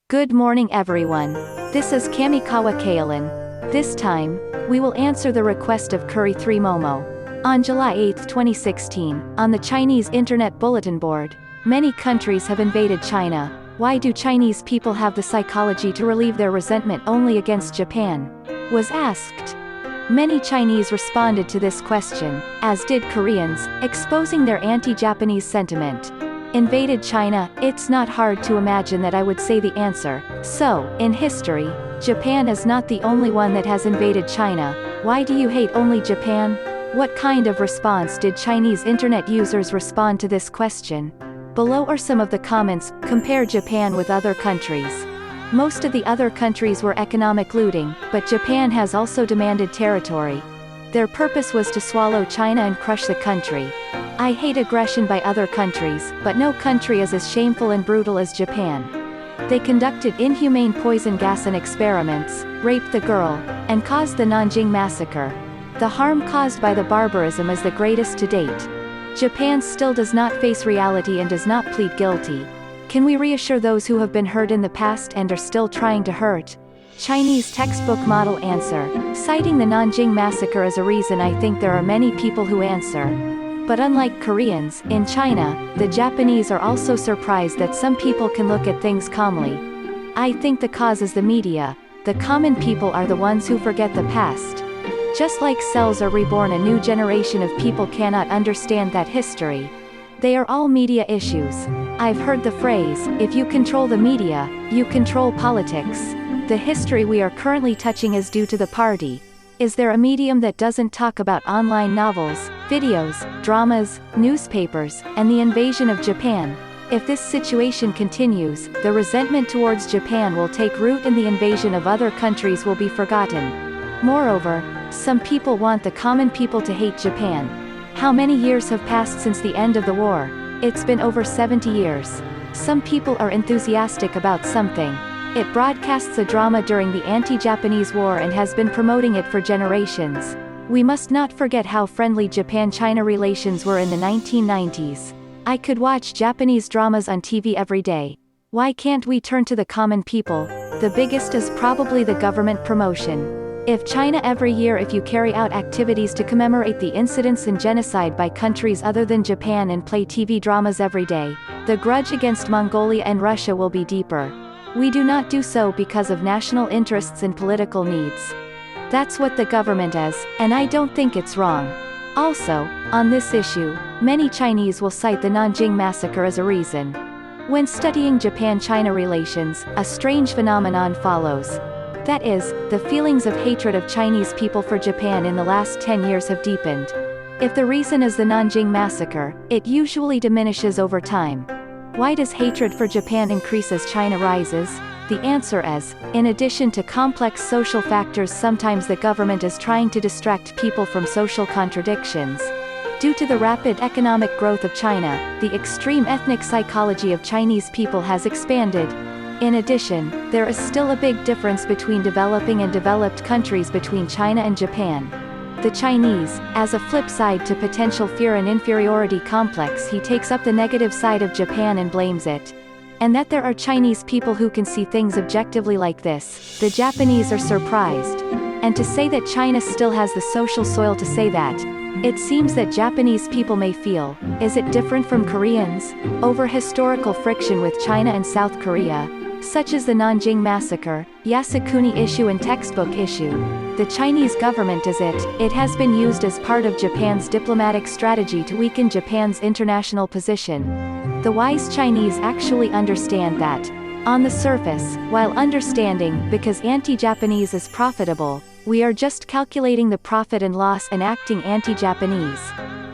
Good morning everyone. This is Kamikawa Kaolin. This time, we will answer the request of Curry 3 Momo. On July 8, 2016, on the Chinese Internet Bulletin Board, many countries have invaded China. Why do Chinese people have the psychology to relieve their resentment only against Japan? Was asked. Many Chinese responded to this question, as did Koreans, exposing their anti-Japanese sentiment. Invaded China, it's not hard to imagine that I would say the answer. So, in history, Japan is not the only one that has invaded China. Why do you hate only Japan? What kind of response did Chinese internet users respond to this question? Below are some of the comments. Compare Japan with other countries. Most of the other countries were economic looting, but Japan has also demanded territory. Their purpose was to swallow China and crush the country. I hate aggression by other countries, but no country is as shameful and brutal as Japan. They conducted inhumane poison gas and experiments, raped the girl, and caused the Nanjing massacre. The harm caused by the barbarism is the greatest to date. Japan still does not face reality and does not plead guilty. Can we reassure those who have been hurt in the past and are still trying to hurt? Chinese textbook model answer. Citing the Nanjing massacre as a reason, I think there are many people who answer. But unlike Koreans, in China, the Japanese are also surprised that some people can look at things calmly. I think the cause is the media. The common people are the ones who forget the past. Just like cells are reborn, a new generation of people cannot understand that history. They are all media issues. I've heard the phrase, if you control the media, you control politics. The history we are currently touching is due to the party. Is there a medium that doesn't talk about online novels, videos, dramas, newspapers, and the invasion of Japan? If this situation continues, the resentment towards Japan will take root and the invasion of other countries will be forgotten. Moreover, some people want the common people to hate Japan. How many years have passed since the end of the war? It's been over 70 years. Some people are enthusiastic about something. It broadcasts a drama during the anti-Japanese war and has been promoting it for generations. We must not forget how friendly Japan-China relations were in the 1990s. I could watch Japanese dramas on TV every day. Why can't we turn to the common people? The biggest is probably the government promotion. If China every year, if you carry out activities to commemorate the incidents and genocide by countries other than Japan and play TV dramas every day, the grudge against Mongolia and Russia will be deeper. We do not do so because of national interests and political needs. That's what the government is, and I don't think it's wrong. Also, on this issue, many Chinese will cite the Nanjing massacre as a reason. When studying Japan-China relations, a strange phenomenon follows. That is, the feelings of hatred of Chinese people for Japan in the last 10 years have deepened. If the reason is the Nanjing massacre, it usually diminishes over time. Why does hatred for Japan increase as China rises? The answer is, in addition to complex social factors, sometimes the government is trying to distract people from social contradictions. Due to the rapid economic growth of China, the extreme ethnic psychology of Chinese people has expanded. In addition, there is still a big difference between developing and developed countries, between China and Japan. The Chinese, as a flip side to potential fear and inferiority complex, he takes up the negative side of Japan and blames it. And that there are Chinese people who can see things objectively like this, the Japanese are surprised. And to say that China still has the social soil to say that, it seems that Japanese people may feel, is it different from Koreans? Over historical friction with China and South Korea, such as the Nanjing massacre, Yasukuni issue and textbook issue. The Chinese government is it has been used as part of Japan's diplomatic strategy to weaken Japan's international position. The wise Chinese actually understand that. On the surface, while understanding, because anti-Japanese is profitable, we are just calculating the profit and loss and acting anti-Japanese.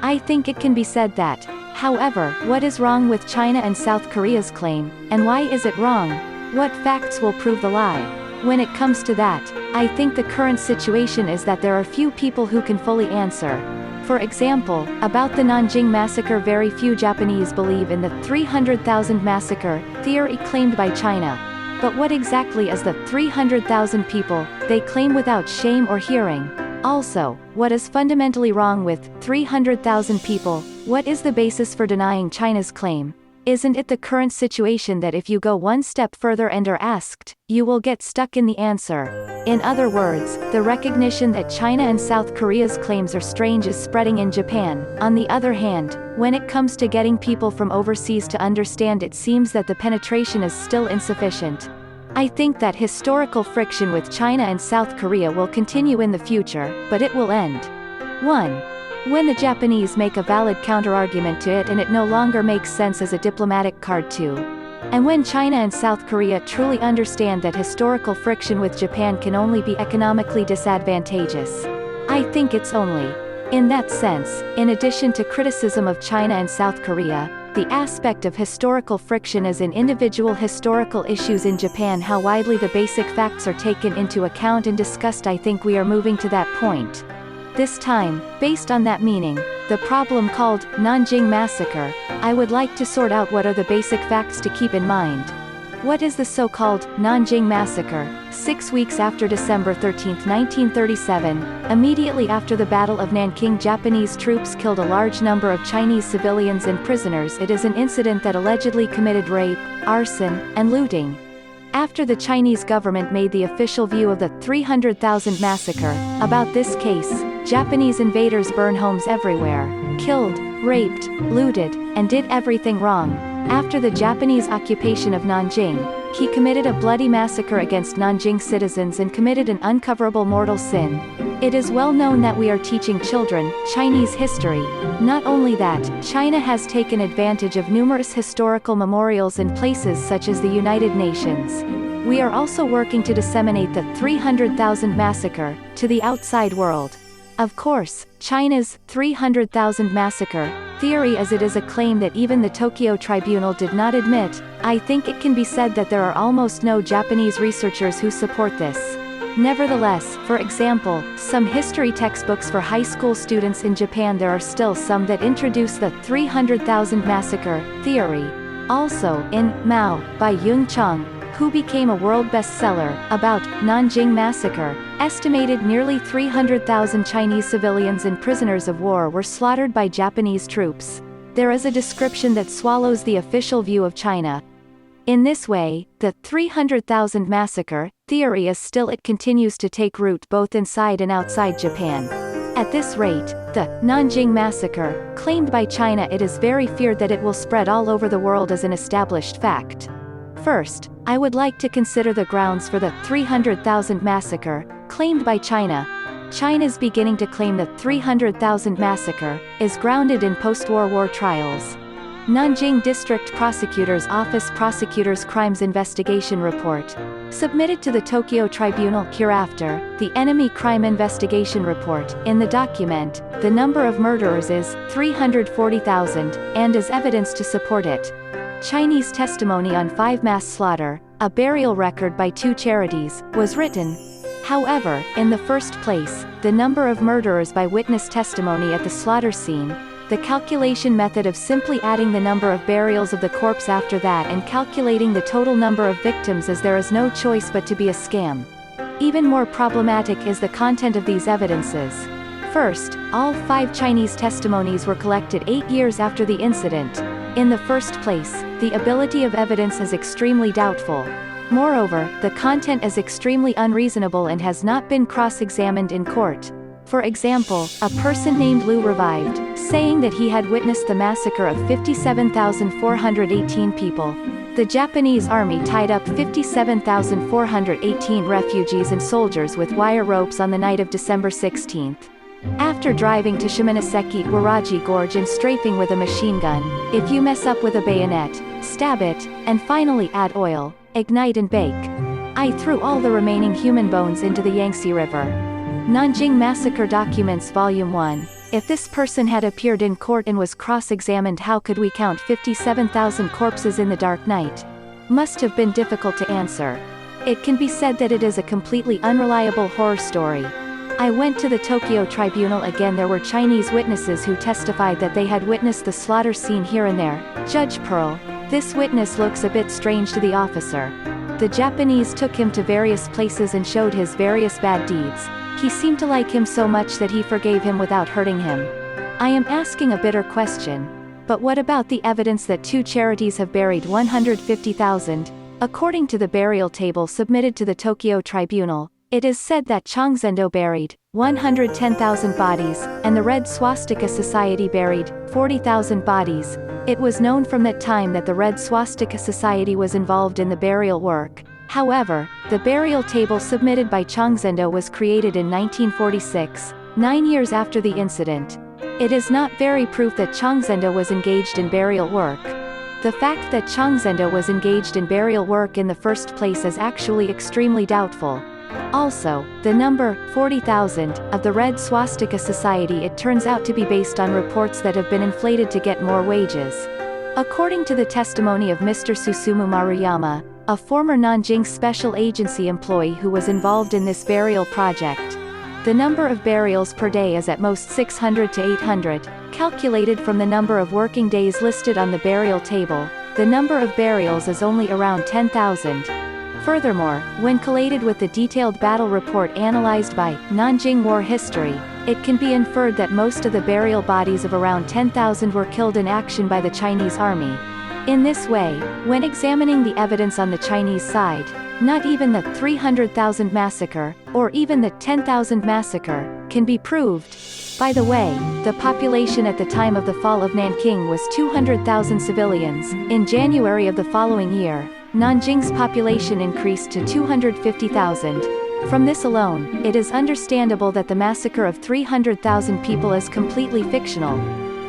I think it can be said that. However, what is wrong with China and South Korea's claim, and why is it wrong? What facts will prove the lie? When it comes to that, I think the current situation is that there are few people who can fully answer. For example, about the Nanjing massacre, very few Japanese believe in the 300,000 massacre theory claimed by China. But what exactly is the 300,000 people they claim without shame or hearing? Also, what is fundamentally wrong with 300,000 people? What is the basis for denying China's claim? Isn't it the current situation that if you go one step further and are asked, you will get stuck in the answer? In other words, the recognition that China and South Korea's claims are strange is spreading in Japan. On the other hand, when it comes to getting people from overseas to understand, it seems that the penetration is still insufficient. I think that historical friction with China and South Korea will continue in the future, but it will end. 1. When the Japanese make a valid counterargument to it and it no longer makes sense as a diplomatic card. 2. And when China and South Korea truly understand that historical friction with Japan can only be economically disadvantageous. I think it's only. In that sense, in addition to criticism of China and South Korea, the aspect of historical friction is in individual historical issues in Japan, how widely the basic facts are taken into account and discussed. I think we are moving to that point. This time, based on that meaning, the problem called Nanjing Massacre, I would like to sort out what are the basic facts to keep in mind. What is the so-called Nanjing Massacre? 6 weeks after December 13, 1937, immediately after the Battle of Nanking, Japanese troops killed a large number of Chinese civilians and prisoners. It is an incident that allegedly committed rape, arson, and looting. After the Chinese government made the official view of the 300,000 massacre, about this case, Japanese invaders burned homes everywhere, killed, raped, looted, and did everything wrong. After the Japanese occupation of Nanjing, he committed a bloody massacre against Nanjing citizens and committed an uncoverable mortal sin. It is well known that we are teaching children Chinese history. Not only that, China has taken advantage of numerous historical memorials and places such as the United Nations. We are also working to disseminate the 300,000 massacre to the outside world. Of course, China's 300,000 massacre theory, as it is a claim that even the Tokyo Tribunal did not admit. I think it can be said that there are almost no Japanese researchers who support this. Nevertheless, for example, some history textbooks for high school students in Japan, there are still some that introduce the 300,000 massacre theory. Also, in Mao, by Yung Chang, who became a world bestseller, about Nanjing Massacre, estimated nearly 300,000 Chinese civilians and prisoners of war were slaughtered by Japanese troops. There is a description that swallows the official view of China. In this way, the 300,000 massacre theory is still, it continues to take root both inside and outside Japan. At this rate, the Nanjing Massacre, claimed by China, it is very feared that it will spread all over the world as an established fact. First, I would like to consider the grounds for the 300,000 massacre, claimed by China. China's beginning to claim the 300,000 massacre is grounded in post-war war trials. Nanjing District Prosecutor's Office Prosecutors Crimes Investigation Report, submitted to the Tokyo Tribunal. Hereafter, the Enemy Crime Investigation Report. In the document, the number of murderers is 340,000, and as evidence to support it, Chinese testimony on 5 mass slaughter, a burial record by 2 charities, was written. However, in the first place, the number of murderers by witness testimony at the slaughter scene, the calculation method of simply adding the number of burials of the corpse after that and calculating the total number of victims, as there is no choice but to be a scam. Even more problematic is the content of these evidences. First, all 5 Chinese testimonies were collected 8 years after the incident. In the first place, the ability of evidence is extremely doubtful. Moreover, the content is extremely unreasonable and has not been cross-examined in court. For example, a person named Liu revived, saying that he had witnessed the massacre of 57,418 people. The Japanese army tied up 57,418 refugees and soldiers with wire ropes on the night of December 16. After driving to Shimonoseki Waraji Gorge and strafing with a machine gun, if you mess up with a bayonet, stab it, and finally add oil, ignite and bake. I threw all the remaining human bones into the Yangtze River. Nanjing Massacre Documents Volume 1. If this person had appeared in court and was cross-examined, how could we count 57,000 corpses in the dark night? Must have been difficult to answer. It can be said that it is a completely unreliable horror story. I went to the Tokyo Tribunal again. There were Chinese witnesses who testified that they had witnessed the slaughter scene here and there. Judge Pearl. This witness looks a bit strange to the officer. The Japanese took him to various places and showed his various bad deeds. He seemed to like him so much that he forgave him without hurting him. I am asking a bitter question. But what about the evidence that two charities have buried 150,000? According to the burial table submitted to the Tokyo Tribunal, it is said that Changzhendo buried 110,000 bodies, and the Red Swastika Society buried 40,000 bodies. It was known from that time that the Red Swastika Society was involved in the burial work. However, the burial table submitted by Changzhendo was created in 1946, 9 years after the incident. It is not very proof that Changzhendo was engaged in burial work. The fact that Changzhendo was engaged in burial work in the first place is actually extremely doubtful. Also, the number 40,000 of the Red Swastika Society, it turns out to be based on reports that have been inflated to get more wages. According to the testimony of Mr. Susumu Maruyama, a former Nanjing Special Agency employee who was involved in this burial project, the number of burials per day is at most 600 to 800, calculated from the number of working days listed on the burial table. The number of burials is only around 10,000. Furthermore, when collated with the detailed battle report analyzed by Nanjing War History, it can be inferred that most of the burial bodies of around 10,000 were killed in action by the Chinese army. In this way, when examining the evidence on the Chinese side, not even the 300,000 massacre, or even the 10,000 massacre, can be proved. By the way, the population at the time of the fall of Nanking was 200,000 civilians. In January of the following year, Nanjing's population increased to 250,000. From this alone, it is understandable that the massacre of 300,000 people is completely fictional.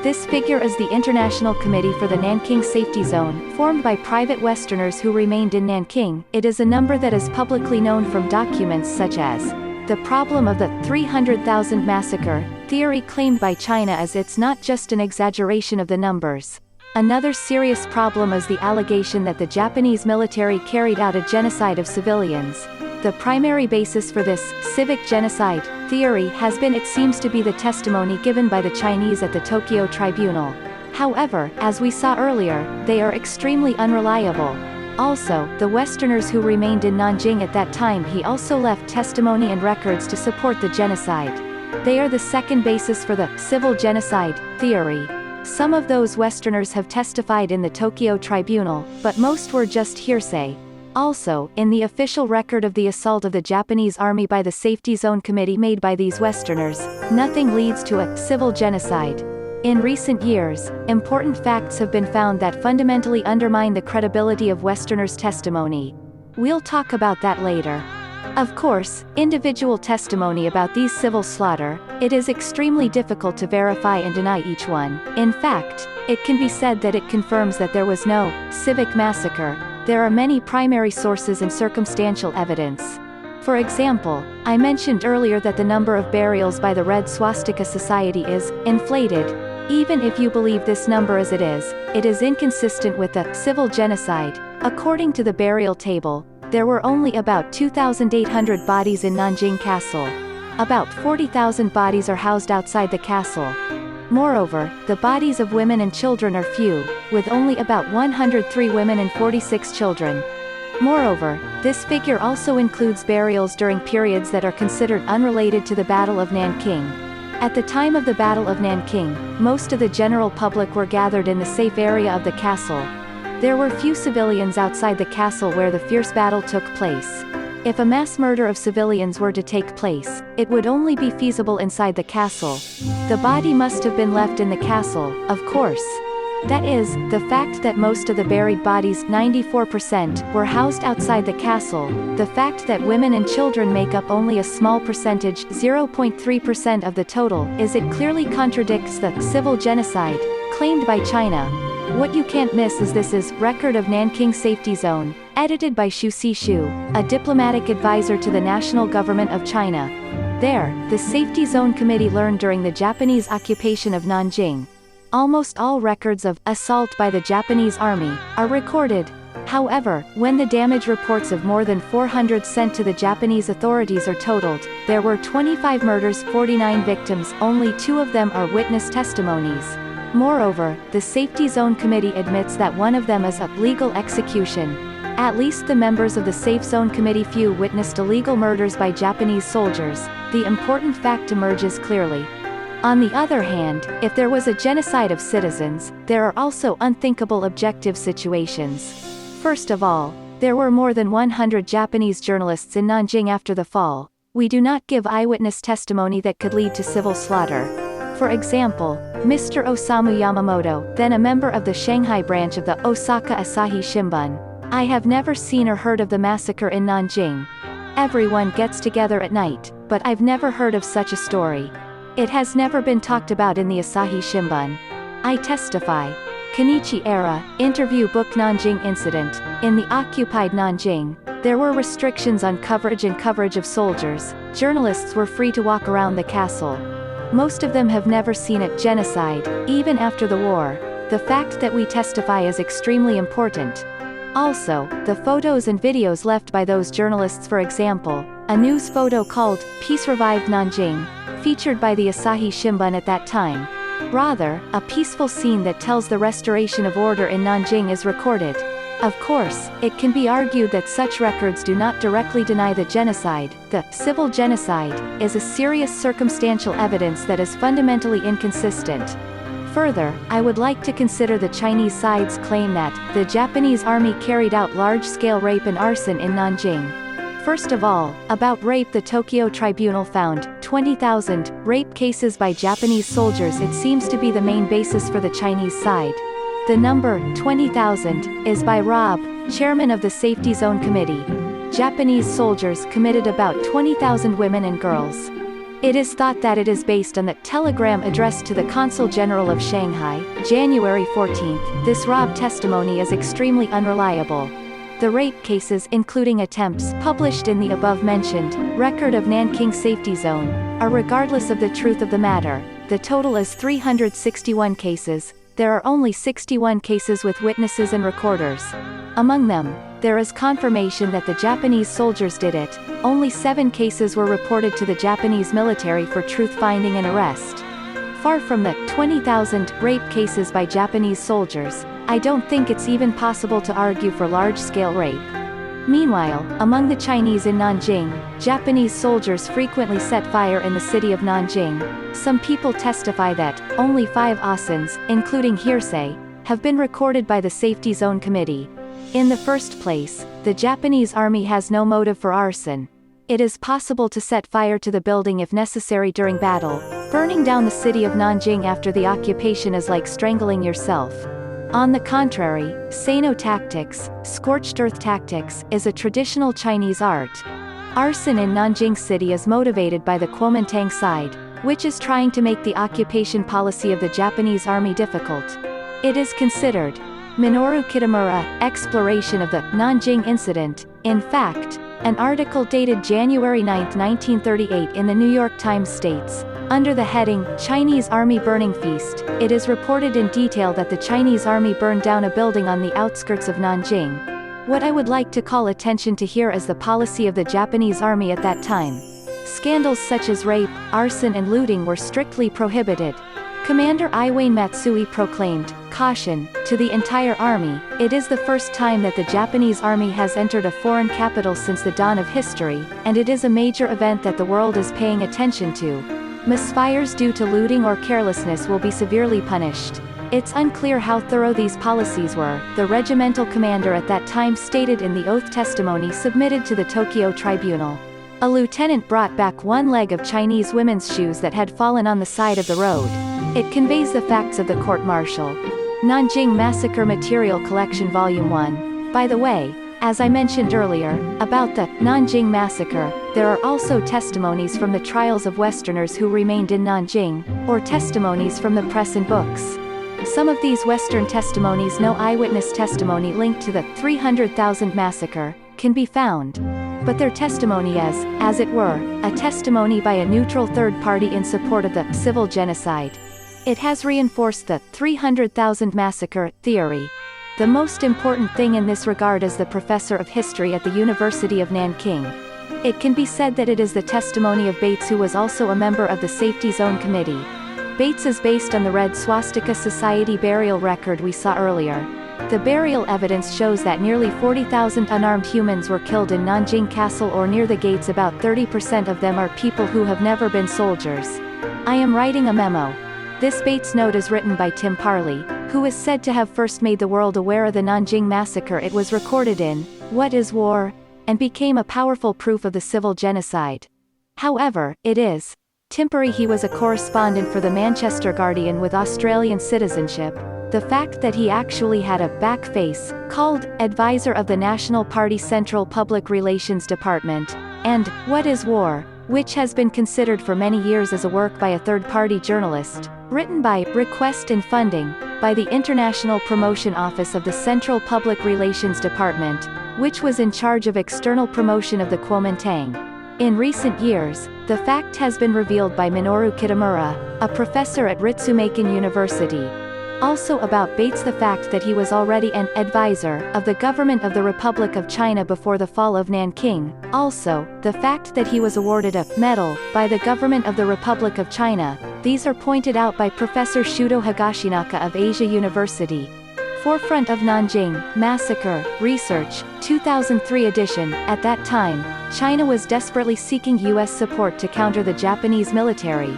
This figure is the International Committee for the Nanking Safety Zone, formed by private Westerners who remained in Nanking. It is a number that is publicly known from documents such as the problem of the 300,000 massacre theory claimed by China, as it's not just an exaggeration of the numbers. Another serious problem is the allegation that the Japanese military carried out a genocide of civilians. The primary basis for this civic genocide theory has been, it seems to be, the testimony given by the Chinese at the Tokyo Tribunal. However, as we saw earlier, they are extremely unreliable. Also, the Westerners who remained in Nanjing at that time, he also left testimony and records to support the genocide. They are the second basis for the civil genocide theory. Some of those Westerners have testified in the Tokyo Tribunal, but most were just hearsay. Also, in the official record of the assault of the Japanese army by the Safety Zone Committee made by these Westerners, nothing leads to a civil genocide. In recent years, important facts have been found that fundamentally undermine the credibility of Westerners' testimony. We'll talk about that later. Of course, individual testimony about these civil slaughter, it is extremely difficult to verify and deny each one. In fact, it can be said that it confirms that there was no civic massacre. There are many primary sources and circumstantial evidence. For example, I mentioned earlier that the number of burials by the Red Swastika Society is inflated. Even if you believe this number as it is inconsistent with the civil genocide. According to the burial table, there were only about 2,800 bodies in Nanjing Castle. About 40,000 bodies are housed outside the castle. Moreover, the bodies of women and children are few, with only about 103 women and 46 children. Moreover, this figure also includes burials during periods that are considered unrelated to the Battle of Nanking. At the time of the Battle of Nanking, most of the general public were gathered in the safe area of the castle. There were few civilians outside the castle where the fierce battle took place. If a mass murder of civilians were to take place, it would only be feasible inside the castle. The body must have been left in the castle, of course. That is, the fact that most of the buried bodies, 94%, were housed outside the castle, the fact that women and children make up only a small percentage, 0.3% of the total, it clearly contradicts the civil genocide claimed by China. What you can't miss is this is Record of Nanking Safety Zone, edited by Xu Sishu, a diplomatic advisor to the national government of China. There, the Safety Zone Committee learned during the Japanese occupation of Nanjing. Almost all records of assault by the Japanese army are recorded. However, when the damage reports of more than 400 sent to the Japanese authorities are totaled, there were 25 murders, 49 victims, only 2 of them are witness testimonies. Moreover, the Safety Zone Committee admits that one of them is a legal execution. At least the members of the Safe Zone Committee, few witnessed illegal murders by Japanese soldiers. The important fact emerges clearly. On the other hand, if there was a genocide of citizens, there are also unthinkable objective situations. First of all, there were more than 100 Japanese journalists in Nanjing after the fall. We do not give eyewitness testimony that could lead to civil slaughter. For example, Mr. Osamu Yamamoto, then a member of the Shanghai branch of the Osaka Asahi Shimbun. I have never seen or heard of the massacre in Nanjing. Everyone gets together at night, but I've never heard of such a story. It has never been talked about in the Asahi Shimbun. I testify. Kenichi Era, interview book Nanjing Incident. In the occupied Nanjing, there were restrictions on coverage and coverage of soldiers. Journalists were free to walk around the castle. Most of them have never seen a genocide, even after the war. The fact that we testify is extremely important. Also, the photos and videos left by those journalists, for example, a news photo called Peace Revived Nanjing, featured by the Asahi Shimbun at that time. Rather, a peaceful scene that tells the restoration of order in Nanjing is recorded. Of course, it can be argued that such records do not directly deny the genocide. The civil genocide is a serious circumstantial evidence that is fundamentally inconsistent. Further, I would like to consider the Chinese side's claim that the Japanese army carried out large-scale rape and arson in Nanjing. First of all, about rape, the Tokyo Tribunal found 20,000 rape cases by Japanese soldiers. It seems to be the main basis for the Chinese side. The number 20,000 is by Rob, chairman of the Safety Zone Committee. Japanese soldiers committed about 20,000 women and girls. It is thought that it is based on the telegram addressed to the Consul General of Shanghai, January 14. This Rob testimony is extremely unreliable. The rape cases, including attempts published in the above-mentioned record of Nanking Safety Zone, are regardless of the truth of the matter. The total is 361 cases. There are only 61 cases with witnesses and recorders. Among them, there is confirmation that the Japanese soldiers did it. Only 7 cases were reported to the Japanese military for truth-finding and arrest. Far from the 20,000 rape cases by Japanese soldiers, I don't think it's even possible to argue for large-scale rape. Meanwhile, among the Chinese in Nanjing, Japanese soldiers frequently set fire in the city of Nanjing. Some people testify that only 5 arsons, including hearsay, have been recorded by the Safety Zone Committee. In the first place, the Japanese army has no motive for arson. It is possible to set fire to the building if necessary during battle. Burning down the city of Nanjing after the occupation is like strangling yourself. On the contrary, Seino tactics, scorched earth tactics, is a traditional Chinese art. Arson in Nanjing city is motivated by the Kuomintang side, which is trying to make the occupation policy of the Japanese army difficult. It is considered Minoru Kitamura, exploration of the Nanjing incident. In fact, an article dated January 9, 1938 in the New York Times states, under the heading, Chinese Army Burning Feast, it is reported in detail that the Chinese army burned down a building on the outskirts of Nanjing. What I would like to call attention to here is the policy of the Japanese army at that time. Scandals such as rape, arson and looting were strictly prohibited. Commander Iwayne Matsui proclaimed, "Caution," to the entire army. It is the first time that the Japanese army has entered a foreign capital since the dawn of history, and it is a major event that the world is paying attention to. Misfires due to looting or carelessness will be severely punished. It's unclear how thorough these policies were, the regimental commander at that time stated in the oath testimony submitted to the Tokyo Tribunal. A lieutenant brought back one leg of Chinese women's shoes that had fallen on the side of the road. It conveys the facts of the court-martial. Nanjing Massacre Material Collection Volume 1. By the way, as I mentioned earlier, about the Nanjing Massacre, there are also testimonies from the trials of Westerners who remained in Nanjing, or testimonies from the press and books. Some of these Western testimonies, no eyewitness testimony linked to the 300,000 massacre, can be found. But their testimony is, as it were, a testimony by a neutral third party in support of the civil genocide. It has reinforced the 300,000 massacre theory. The most important thing in this regard is the professor of history at the University of Nanking. It can be said that it is the testimony of Bates, who was also a member of the Safety Zone Committee. Bates is based on the Red Swastika Society burial record we saw earlier. The burial evidence shows that nearly 40,000 unarmed humans were killed in Nanjing Castle or near the gates. About 30% of them are people who have never been soldiers. I am writing a memo. This Bates note is written by Tim Parley, who is said to have first made the world aware of the Nanjing massacre. It was recorded in What is War? And became a powerful proof of the civil genocide. However, it is Timpery. He was a correspondent for the Manchester Guardian with Australian citizenship. The fact that he actually had a back face, called advisor of the National Party Central Public Relations Department, and What is War? Which has been considered for many years as a work by a third-party journalist, written by request and funding by the International Promotion Office of the Central Public Relations Department, which was in charge of external promotion of the Kuomintang. In recent years, the fact has been revealed by Minoru Kitamura, a professor at Ritsumeikan University. Also about Bates, the fact that he was already an advisor of the government of the Republic of China before the fall of Nanking. Also, the fact that he was awarded a medal by the government of the Republic of China. These are pointed out by Professor Shuto Higashinaka of Asia University. Forefront of Nanjing Massacre Research, 2003 edition. At that time, China was desperately seeking U.S. support to counter the Japanese military.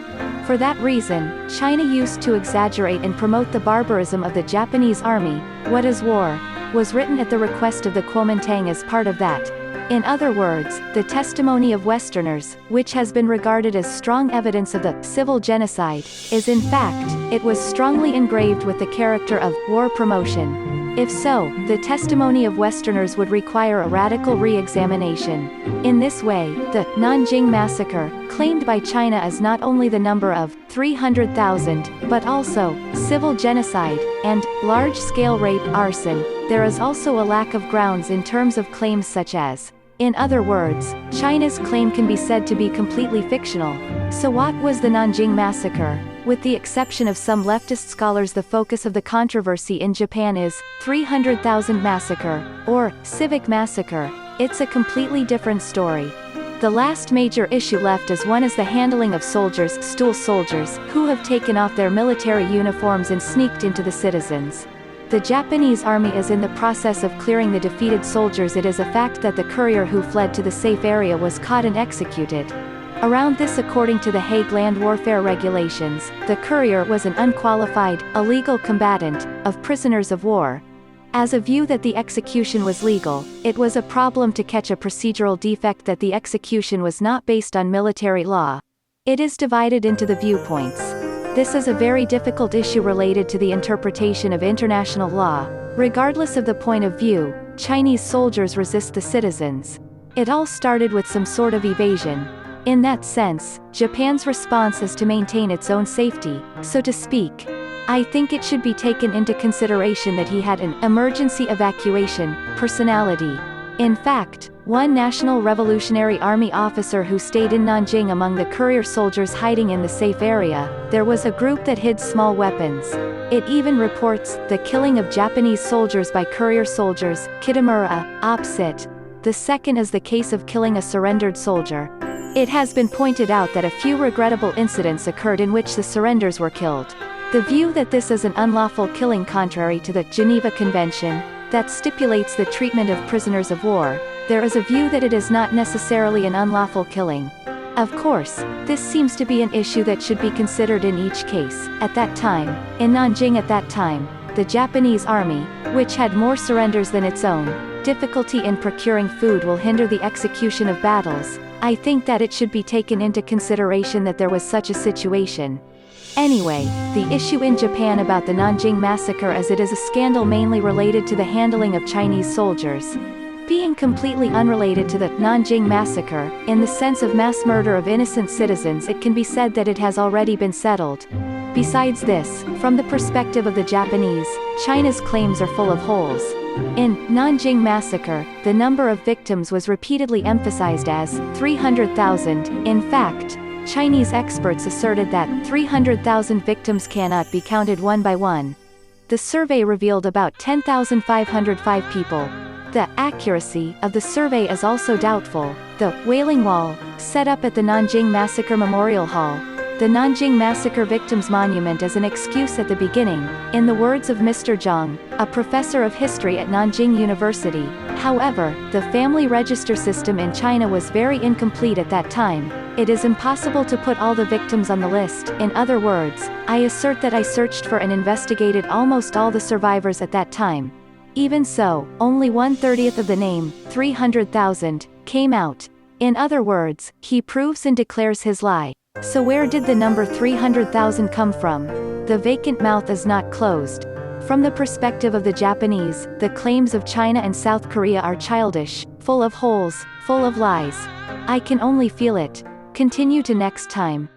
For that reason, China used to exaggerate and promote the barbarism of the Japanese army. What is War? Was written at the request of the Kuomintang as part of that. In other words, the testimony of Westerners, which has been regarded as strong evidence of the civil genocide, is in fact, it was strongly engraved with the character of war promotion. If so, the testimony of Westerners would require a radical re-examination. In this way, the Nanjing massacre, claimed by China as not only the number of 300,000, but also civil genocide and large-scale rape, arson. There is also a lack of grounds in terms of claims such as. In other words, China's claim can be said to be completely fictional. So what was the Nanjing massacre? With the exception of some leftist scholars, the focus of the controversy in Japan is 300,000 massacre, or civic massacre. It's a completely different story. The last major issue left is one is the handling of soldiers, stool soldiers, who have taken off their military uniforms and sneaked into the citizens. The Japanese army is in the process of clearing the defeated soldiers. It is a fact that the courier who fled to the safe area was caught and executed. Around this, according to the Hague Land Warfare Regulations, the courier was an unqualified, illegal combatant, of prisoners of war. As a view that the execution was legal, it was a problem to catch a procedural defect that the execution was not based on military law. It is divided into the viewpoints. This is a very difficult issue related to the interpretation of international law. Regardless of the point of view, Chinese soldiers resist the citizens. It all started with some sort of evasion. In that sense, Japan's response is to maintain its own safety, so to speak. I think it should be taken into consideration that he had an emergency evacuation personality. In fact, one National Revolutionary Army officer who stayed in Nanjing among the courier soldiers hiding in the safe area, there was a group that hid small weapons. It even reports the killing of Japanese soldiers by courier soldiers. Kitamura, opposite. The second is the case of killing a surrendered soldier. It has been pointed out that a few regrettable incidents occurred in which the surrenders were killed. The view that this is an unlawful killing contrary to the Geneva Convention, that stipulates the treatment of prisoners of war, there is a view that it is not necessarily an unlawful killing. Of course, this seems to be an issue that should be considered in each case. At that time, in Nanjing at that time, the Japanese army, which had more surrenders than its own, difficulty in procuring food will hinder the execution of battles. I think that it should be taken into consideration that there was such a situation. Anyway, the issue in Japan about the Nanjing massacre as it is a scandal mainly related to the handling of Chinese soldiers. Being completely unrelated to the Nanjing massacre, in the sense of mass murder of innocent citizens, it can be said that it has already been settled. Besides this, from the perspective of the Japanese, China's claims are full of holes. In Nanjing massacre, the number of victims was repeatedly emphasized as 300,000. In fact, Chinese experts asserted that 300,000 victims cannot be counted one by one. The survey revealed about 10,505 people. The accuracy of the survey is also doubtful. The Wailing Wall, set up at the Nanjing Massacre Memorial Hall, the Nanjing Massacre Victims Monument as an excuse at the beginning, in the words of Mr. Zhang, a professor of history at Nanjing University. However, the family register system in China was very incomplete at that time. It is impossible to put all the victims on the list. In other words, I assert that I searched for and investigated almost all the survivors at that time. Even so, only 1/30 of the name, 300,000, came out. In other words, he proves and declares his lie. So where did the number 300,000 come from? The vacant mouth is not closed. From the perspective of the Japanese, the claims of China and South Korea are childish, full of holes, full of lies. I can only feel it. Continue to next time.